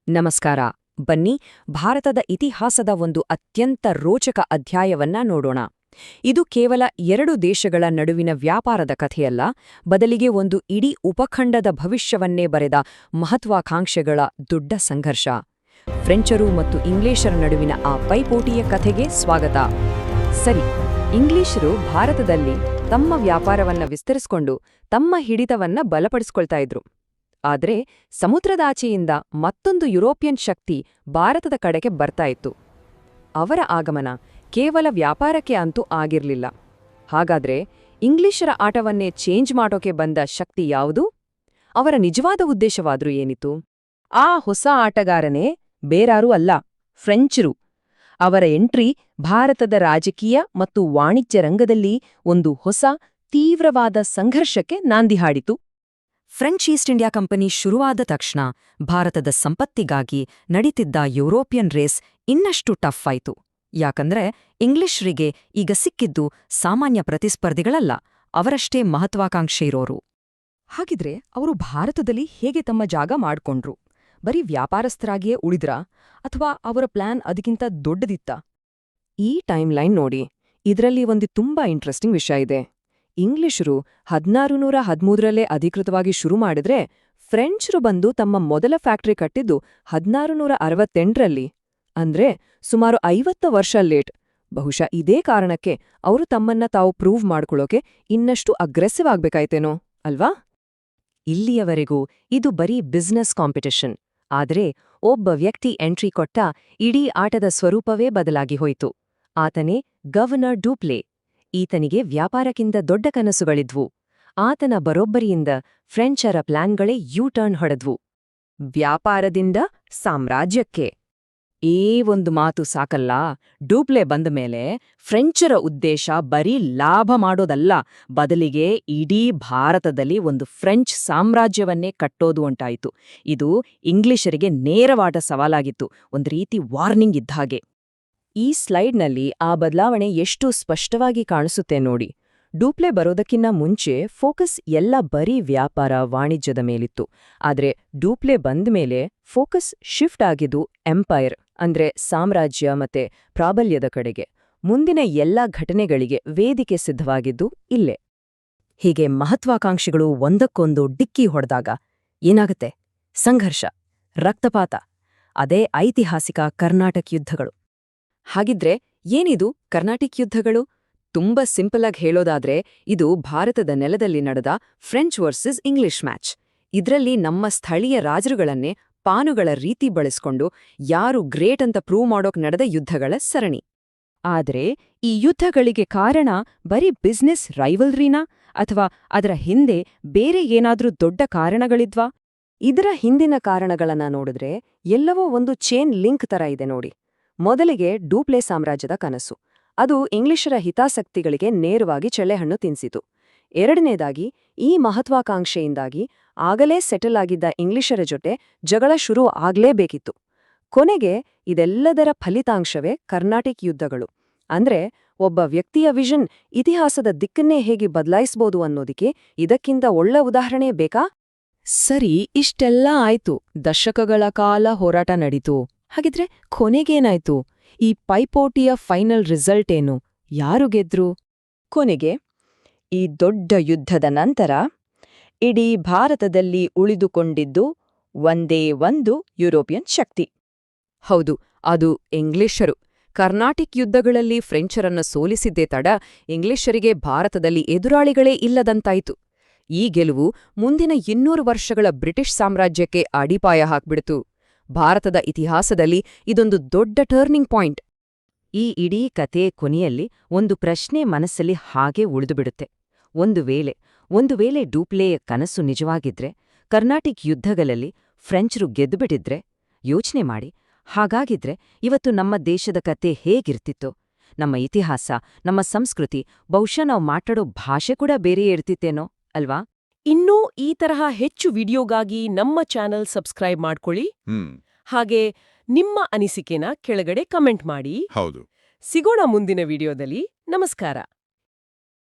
ನಮಸ್ಕಾರ. ಬನ್ನಿ, ಭಾರತದ ಇತಿಹಾಸದ ಒಂದು ಅತ್ಯಂತ ರೋಚಕ ಅಧ್ಯಾಯವನ್ನ ನೋಡೋಣ. ಇದು ಕೇವಲ ಎರಡು ದೇಶಗಳ ನಡುವಿನ ವ್ಯಾಪಾರದ ಕಥೆಯಲ್ಲ, ಬದಲಿಗೆ ಒಂದು ಇಡೀ ಉಪಖಂಡದ ಭವಿಷ್ಯವನ್ನೇ ಬರೆದ ಮಹತ್ವಾಕಾಂಕ್ಷೆಗಳ ದೊಡ್ಡ ಸಂಘರ್ಷ. ಫ್ರೆಂಚರು ಮತ್ತು ಇಂಗ್ಲಿಷರ ನಡುವಿನ ಆ ಪೈಪೋಟಿಯ ಕಥೆಗೆ ಸ್ವಾಗತ. ಸರಿ, ಇಂಗ್ಲಿಷರು ಭಾರತದಲ್ಲಿ ತಮ್ಮ ವ್ಯಾಪಾರವನ್ನ ವಿಸ್ತರಿಸಿಕೊಂಡು ತಮ್ಮ ಹಿಡಿತವನ್ನ ಬಲಪಡಿಸಿಕೊಳ್ತಾ ಇದ್ರು. ಆದರೆ ಸಮುದ್ರದಾಚೆಯಿಂದ ಮತ್ತೊಂದು ಯುರೋಪಿಯನ್ ಶಕ್ತಿ ಭಾರತದ ಕಡೆಗೆ ಬರ್ತಾ ಇತ್ತು. ಅವರ ಆಗಮನ ಕೇವಲ ವ್ಯಾಪಾರಕ್ಕೆ ಅಂತೂ ಆಗಿರ್ಲಿಲ್ಲ. ಹಾಗಾದ್ರೆ ಇಂಗ್ಲಿಷರ ಆಟವನ್ನೇ ಚೇಂಜ್ ಮಾಡೋಕೆ ಬಂದ ಶಕ್ತಿ ಯಾವುದು? ಅವರ ನಿಜವಾದ ಉದ್ದೇಶವಾದ್ರೂ ಏನಿತ್ತು? ಆ ಹೊಸ ಆಟಗಾರನೇ ಬೇರಾರೂ ಅಲ್ಲ, ಫ್ರೆಂಚರು. ಅವರ ಎಂಟ್ರಿ ಭಾರತದ ರಾಜಕೀಯ ಮತ್ತು ವಾಣಿಜ್ಯ ರಂಗದಲ್ಲಿ ಒಂದು ಹೊಸ ತೀವ್ರವಾದ ಸಂಘರ್ಷಕ್ಕೆ ನಾಂದಿ ಹಾಡಿತು. ಫ್ರೆಂಚ್ ಈಸ್ಟ್ ಇಂಡಿಯಾ ಕಂಪನಿ ಶುರುವಾದ ತಕ್ಷಣ ಭಾರತದ ಸಂಪತ್ತಿಗಾಗಿ ನಡೀತಿದ್ದ ಯುರೋಪಿಯನ್ ರೇಸ್ ಇನ್ನಷ್ಟು ಟಫ್ ಆಯ್ತು. ಯಾಕಂದ್ರೆ ಇಂಗ್ಲಿಷರಿಗೆ ಈಗ ಸಿಕ್ಕಿದ್ದು ಸಾಮಾನ್ಯ ಪ್ರತಿಸ್ಪರ್ಧಿಗಳಲ್ಲ, ಅವರಷ್ಟೇ ಮಹತ್ವಾಕಾಂಕ್ಷೆ ಇರೋರು. ಹಾಗಿದ್ರೆ ಅವರು ಭಾರತದಲ್ಲಿ ಹೇಗೆ ತಮ್ಮ ಜಾಗ ಮಾಡ್ಕೊಂಡ್ರು? ಬರೀ ವ್ಯಾಪಾರಸ್ಥರಾಗಿಯೇ ಉಳಿದ್ರಾ, ಅಥವಾ ಅವರ ಪ್ಲಾನ್ ಅದಕ್ಕಿಂತ ದೊಡ್ಡದಿತ್ತಾ? ಈ ಟೈಮ್ಲೈನ್ ನೋಡಿ, ಇದರಲ್ಲಿ ಒಂದು ತುಂಬಾ ಇಂಟ್ರೆಸ್ಟಿಂಗ್ ವಿಷಯ ಇದೆ. ಇಂಗ್ಲಿಷರು 1613ರಲ್ಲೇ ಅಧಿಕೃತವಾಗಿ ಶುರು ಮಾಡಿದ್ರೆ, ಫ್ರೆಂಚರು ಬಂದು ತಮ್ಮ ಮೊದಲ ಫ್ಯಾಕ್ಟರಿ ಕಟ್ಟಿದ್ದು 1668ರಲ್ಲಿ. ಅಂದ್ರೆ ಸುಮಾರು 50 ವರ್ಷ ಲೇಟ್. ಬಹುಶಃ ಇದೇ ಕಾರಣಕ್ಕೆ ಅವರು ತಮ್ಮನ್ನ ತಾವು ಪ್ರೂವ್ ಮಾಡ್ಕೊಳ್ಳೋಕೆ ಇನ್ನಷ್ಟು ಅಗ್ರೆಸಿವ್ ಆಗ್ಬೇಕಾಯ್ತೇನೋ, ಅಲ್ವಾ? ಇಲ್ಲಿಯವರೆಗೂ ಇದು ಬರೀ ಬಿಸ್ನೆಸ್ ಕಾಂಪಿಟಿಷನ್. ಆದ್ರೆ ಒಬ್ಬ ವ್ಯಕ್ತಿ ಎಂಟ್ರಿ ಕೊಟ್ಟ ಇಡೀ ಆಟದ ಸ್ವರೂಪವೇ ಬದಲಾಗಿ ಹೋಯ್ತು. ಆತನೇ ಗವರ್ನರ್ ಡೂಪ್ಲೆ. ಈತನಿಗೆ ವ್ಯಾಪಾರಕ್ಕಿಂತ ದೊಡ್ಡ ಕನಸುಗಳಿದ್ವು. ಆತನ ಬರೋಬ್ಬರಿಯಿಂದ ಫ್ರೆಂಚರ ಪ್ಲಾನ್ಗಳೇ ಯೂ-ಟರ್ನ್ ಹೊಡೆದ್ವು. ವ್ಯಾಪಾರದಿಂದ ಸಾಮ್ರಾಜ್ಯಕ್ಕೆ. ಈ ಒಂದು ಮಾತು ಸಾಕಲ್ಲ. ಡೂಪ್ಲೆ ಬಂದ ಮೇಲೆ ಫ್ರೆಂಚರ ಉದ್ದೇಶ ಬರೀ ಲಾಭ ಮಾಡೋದಲ್ಲ, ಬದಲಿಗೆ ಇಡೀ ಭಾರತದಲ್ಲಿ ಒಂದು ಫ್ರೆಂಚ್ ಸಾಮ್ರಾಜ್ಯವನ್ನೇ ಕಟ್ಟೋದು ಅಂತಾಯಿತು. ಇದು ಇಂಗ್ಲಿಷರಿಗೆ ನೇರವಾದ ಸವಾಲಾಗಿತ್ತು, ಒಂದು ರೀತಿ ವಾರ್ನಿಂಗ್ ಇದ್ದ ಹಾಗೆ. ಈ ಸ್ಲೈಡ್ನಲ್ಲಿ ಆ ಬದಲಾವಣೆ ಎಷ್ಟು ಸ್ಪಷ್ಟವಾಗಿ ಕಾಣಿಸುತ್ತೆ ನೋಡಿ. ಡೂಪ್ಲೆ ಬರೋದಕ್ಕಿಂತ ಮುಂಚೆ ಫೋಕಸ್ ಎಲ್ಲ ಬರೀ ವ್ಯಾಪಾರ, ವಾಣಿಜ್ಯದ ಮೇಲಿತ್ತು. ಆದ್ರೆ ಡೂಪ್ಲೆ ಬಂದ್ಮೇಲೆ ಫೋಕಸ್ ಶಿಫ್ಟ್ ಆಗಿದ್ದು ಎಂಪೈರ್, ಅಂದ್ರೆ ಸಾಮ್ರಾಜ್ಯ ಮತ್ತೆ ಪ್ರಾಬಲ್ಯದ ಕಡೆಗೆ. ಮುಂದಿನ ಎಲ್ಲ ಘಟನೆಗಳಿಗೆ ವೇದಿಕೆ ಸಿದ್ಧವಾಗಿದ್ದು ಇಲ್ಲೇ. ಹೀಗೆ ಮಹತ್ವಾಕಾಂಕ್ಷಿಗಳು ಒಂದಕ್ಕೊಂದು ಡಿಕ್ಕಿ ಹೊಡೆದಾಗ ಏನಾಗುತ್ತೆ? ಸಂಘರ್ಷ, ರಕ್ತಪಾತ. ಅದೇ ಐತಿಹಾಸಿಕ ಕರ್ನಾಟಕ ಯುದ್ಧಗಳು. ಹಾಗಿದ್ರೆ ಏನಿದು ಕರ್ನಾಟಿಕ್ ಯುದ್ಧಗಳು? ತುಂಬಾ ಸಿಂಪಲ್ ಆಗಿ ಹೇಳೋದಾದ್ರೆ, ಇದು ಭಾರತದ ನೆಲದಲ್ಲಿ ನಡೆದ ಫ್ರೆಂಚ್ ವರ್ಸಸ್ ಇಂಗ್ಲಿಷ್ ಮ್ಯಾಚ್. ಇದ್ರಲ್ಲಿ ನಮ್ಮ ಸ್ಥಳೀಯ ರಾಜರುಗಳನ್ನೇ ಪಾನುಗಳ ರೀತಿ ಬಳಸ್ಕೊಂಡು ಯಾರು ಗ್ರೇಟ್ ಅಂತ ಪ್ರೂವ್ ಮಾಡೋಕ್ ನಡೆದ ಯುದ್ಧಗಳ ಸರಣಿ. ಆದ್ರೆ ಈ ಯುದ್ಧಗಳಿಗೆ ಕಾರಣ ಬರೀ ಬಿಸ್ನೆಸ್ ರೈವಲ್ರಿನಾ, ಅಥವಾ ಅದರ ಹಿಂದೆ ಬೇರೆ ಏನಾದ್ರೂ ದೊಡ್ಡ ಕಾರಣಗಳಿದ್ವಾ? ಇದರ ಹಿಂದಿನ ಕಾರಣಗಳನ್ನ ನೋಡಿದ್ರೆ ಎಲ್ಲವೋ ಒಂದು ಚೇನ್ ಲಿಂಕ್ ತರ ಇದೆ ನೋಡಿ. ಮೊದಲಿಗೆ ಡೂಪ್ಲೆ ಸಾಮ್ರಾಜ್ಯದ ಕನಸು. ಅದು ಇಂಗ್ಲಿಷರ ಹಿತಾಸಕ್ತಿಗಳಿಗೆ ನೇರವಾಗಿ ಚೆಳ್ಳೆಹಣ್ಣು ತಿನ್ಸಿತು. ಎರಡನೇದಾಗಿ, ಈ ಮಹತ್ವಾಕಾಂಕ್ಷೆಯಿಂದಾಗಿ ಆಗಲೇ ಸೆಟಲ್ ಆಗಿದ್ದ ಇಂಗ್ಲಿಷರ ಜೊತೆ ಜಗಳ ಶುರು ಆಗ್ಲೇಬೇಕಿತ್ತು. ಕೊನೆಗೆ ಇದೆಲ್ಲದರ ಫಲಿತಾಂಶವೇ ಕರ್ನಾಟಿಕ್ ಯುದ್ಧಗಳು. ಅಂದ್ರೆ ಒಬ್ಬ ವ್ಯಕ್ತಿಯ ವಿಷನ್ ಇತಿಹಾಸದ ದಿಕ್ಕನ್ನೇ ಹೇಗೆ ಬದಲಾಯಿಸ್ಬೋದು ಅನ್ನೋದಕ್ಕೆ ಇದಕ್ಕಿಂತ ಒಳ್ಳೆ ಉದಾಹರಣೆ ಬೇಕಾ? ಸರಿ, ಇಷ್ಟೆಲ್ಲ ಆಯ್ತು. ದಶಕಗಳ ಕಾಲ ಹೋರಾಟ ನಡೀತು. ಹಾಗಿದ್ರೆ ಕೊನೆಗೇನಾಯ್ತು? ಈ ಪೈಪೋಟಿಯ ಫೈನಲ್ ರಿಸಲ್ಟ್ ಏನು? ಯಾರು ಗೆದ್ರು? ಕೊನೆಗೆ ಈ ದೊಡ್ಡ ಯುದ್ಧದ ನಂತರ ಇಡೀ ಭಾರತದಲ್ಲಿ ಉಳಿದುಕೊಂಡಿದ್ದು ಒಂದೇ ಒಂದು ಯುರೋಪಿಯನ್ ಶಕ್ತಿ. ಹೌದು, ಅದು ಇಂಗ್ಲಿಷರು. ಕರ್ನಾಟಿಕ್ ಯುದ್ಧಗಳಲ್ಲಿ ಫ್ರೆಂಚರನ್ನ ಸೋಲಿಸಿದ್ದೇ ತಡ ಇಂಗ್ಲಿಷರಿಗೆ ಭಾರತದಲ್ಲಿ ಎದುರಾಳಿಗಳೇ ಇಲ್ಲದಂತಾಯಿತು. ಈ ಗೆಲುವು ಮುಂದಿನ 200 ವರ್ಷಗಳ ಬ್ರಿಟಿಷ್ ಸಾಮ್ರಾಜ್ಯಕ್ಕೆ ಅಡಿಪಾಯ ಹಾಕ್ಬಿಡ್ತು. ಭಾರತದ ಇತಿಹಾಸದಲ್ಲಿ ಇದೊಂದು ದೊಡ್ಡ ಟರ್ನಿಂಗ್ ಪಾಯಿಂಟ್. ಈ ಇಡೀ ಕತೆ ಕೊನೆಯಲ್ಲಿ ಒಂದು ಪ್ರಶ್ನೆ ಮನಸ್ಸಲ್ಲಿ ಹಾಗೆ ಉಳಿದುಬಿಡುತ್ತೆ. ಒಂದು ವೇಳೆ ಡೂಪ್ಲೆಯ ಕನಸು ನಿಜವಾಗಿದ್ರೆ, ಕರ್ನಾಟಿಕ್ ಯುದ್ಧಗಳಲ್ಲಿ ಫ್ರೆಂಚರು ಗೆದ್ದುಬಿಟ್ಟಿದ್ರೆ, ಯೋಚನೆ ಮಾಡಿ. ಹಾಗಾಗಿದ್ರೆ ಇವತ್ತು ನಮ್ಮ ದೇಶದ ಕತೆ ಹೇಗಿರ್ತಿತ್ತು? ನಮ್ಮ ಇತಿಹಾಸ, ನಮ್ಮ ಸಂಸ್ಕೃತಿ, ಬಹುಶಃ ನಾವು ಮಾತಾಡೋ ಭಾಷೆ ಕೂಡ ಬೇರೆಯೇ ಇರ್ತಿತ್ತೇನೋ, ಅಲ್ವಾ? ಇನ್ನೂ ಈ ತರಹ ಹೆಚ್ಚು ವಿಡಿಯೋಗಾಗಿ ನಮ್ಮ ಚಾನೆಲ್ ಸಬ್ಸ್ಕ್ರೈಬ್ ಮಾಡ್ಕೊಳ್ಳಿ. ಹಾಗೆ ನಿಮ್ಮ ಅನಿಸಿಕೆನ ಕೆಳಗಡೆ ಕಮೆಂಟ್ ಮಾಡಿ. ಹೌದು, ಸಿಗೋಣ ಮುಂದಿನ ವಿಡಿಯೋದಲ್ಲಿ. ನಮಸ್ಕಾರ.